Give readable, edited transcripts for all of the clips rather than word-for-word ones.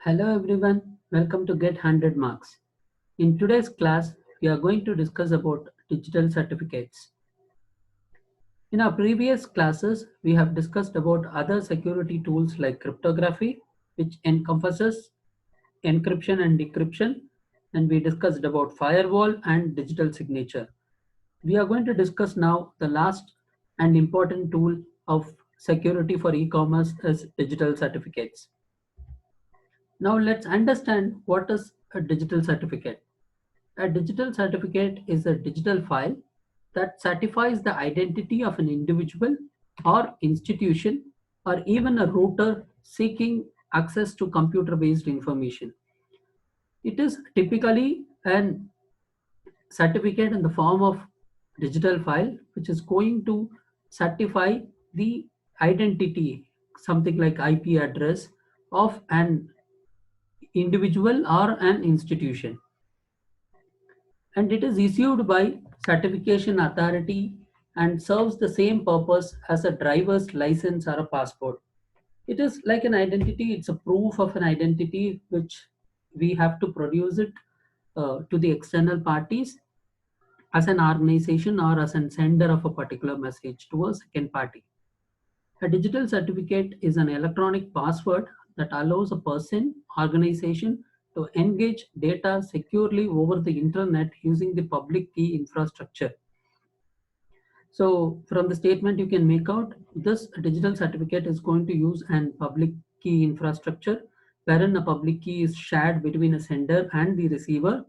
Hello everyone, welcome to Get 100 Marks. In today's class, we are going to discuss about digital certificates. In our previous classes, we have discussed about other security tools like cryptography, which encompasses encryption and decryption, and we discussed about firewall and digital signature. We are going to discuss now the last and important tool of security for e-commerce is digital certificates. Now let's understand what is a digital certificate. A digital certificate is a digital file that certifies the identity of an individual or institution or even a router seeking access to computer based information. It is typically an certificate in the form of digital file which is going to certify the identity, something like IP address of an individual or an institution, and it is issued by certification authority and serves the same purpose as a driver's license or a passport. It is like an identity, it's a proof of an identity which we have to produce it to the external parties as an organization or as a sender of a particular message to a second party. A digital certificate is an electronic password that allows a person, organization to engage data securely over the internet using the public key infrastructure. So from the statement you can make out this digital certificate is going to use an public key infrastructure wherein a public key is shared between a sender and the receiver.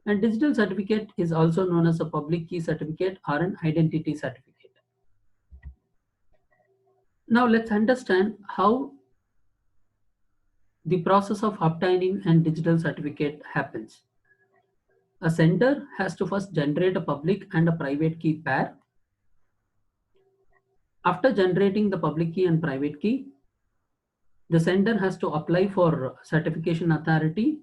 And digital certificate is also known as a public key certificate or an identity certificate. Now let's understand how the process of obtaining a digital certificate happens. A sender has to first generate a public and a private key pair. After generating the public key and private key, the sender has to apply for certification authority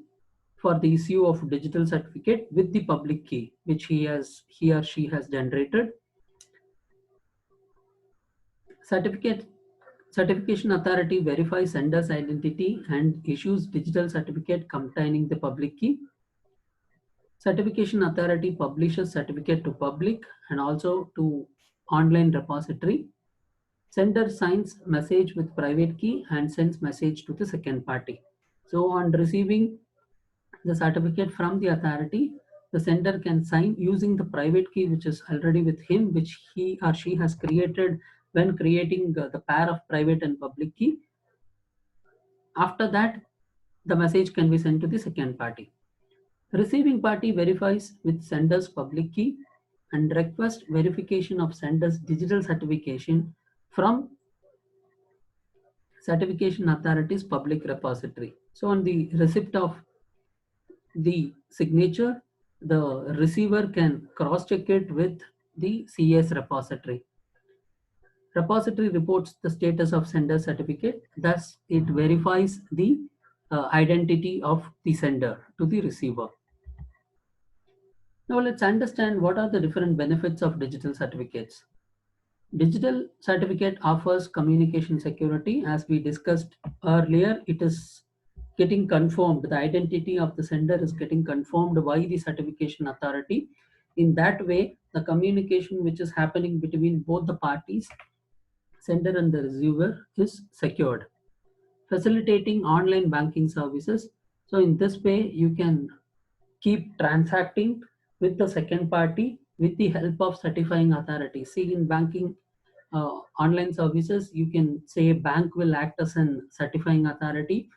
for the issue of digital certificate with the public key which he or she has generated. Certificate Certification authority verifies sender's identity and issues digital certificate containing the public key. Certification authority publishes certificate to public and also to online repository. Sender signs message with private key and sends message to the second party. So on receiving the certificate from the authority, the sender can sign using the private key which is already with him, which he or she has created when creating the pair of private and public key. After that, the message can be sent to the second party. Receiving party verifies with sender's public key and requests verification of sender's digital certification from certification authority's public repository. So on the receipt of the signature, the receiver can cross-check it with the CS repository. Repository reports the status of sender certificate, thus it verifies the identity of the sender to the receiver. Now let's understand what are the different benefits of digital certificates. Digital certificate offers communication security. As we discussed earlier, it is getting confirmed. The identity of the sender is getting confirmed by the certification authority. In that way, the communication which is happening between both the parties, sender and the receiver, is secured. Facilitating online banking services. So in this way, you can keep transacting with the second party with the help of certifying authority. See, in banking online services, you can say bank will act as an certifying authority,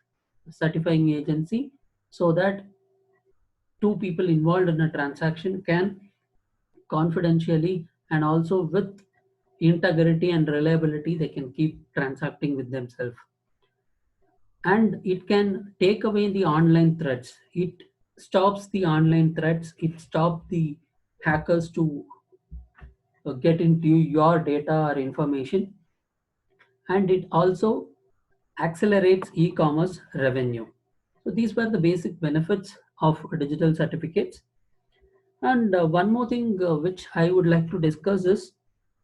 certifying agency, so that two people involved in a transaction can confidentially and also with integrity and reliability, they can keep transacting with themselves. And it can take away the online threats. It stops the online threats. It stops the hackers to get into your data or information, and it also accelerates e-commerce revenue. So these were the basic benefits of digital certificates. And one more thing which I would like to discuss is,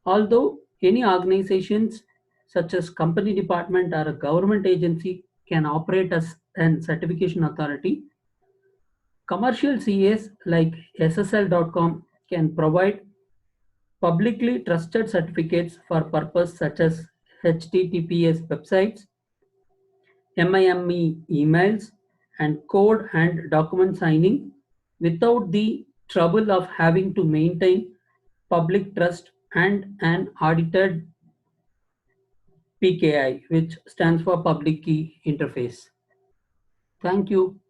although any organizations such as company department or a government agency can operate as and Certification Authority. Commercial CAs like SSL.com can provide publicly trusted certificates for purposes such as HTTPS websites, MIME emails, and code and document signing without the trouble of having to maintain public trust and an audited PKI, which stands for Public Key Interface. Thank you.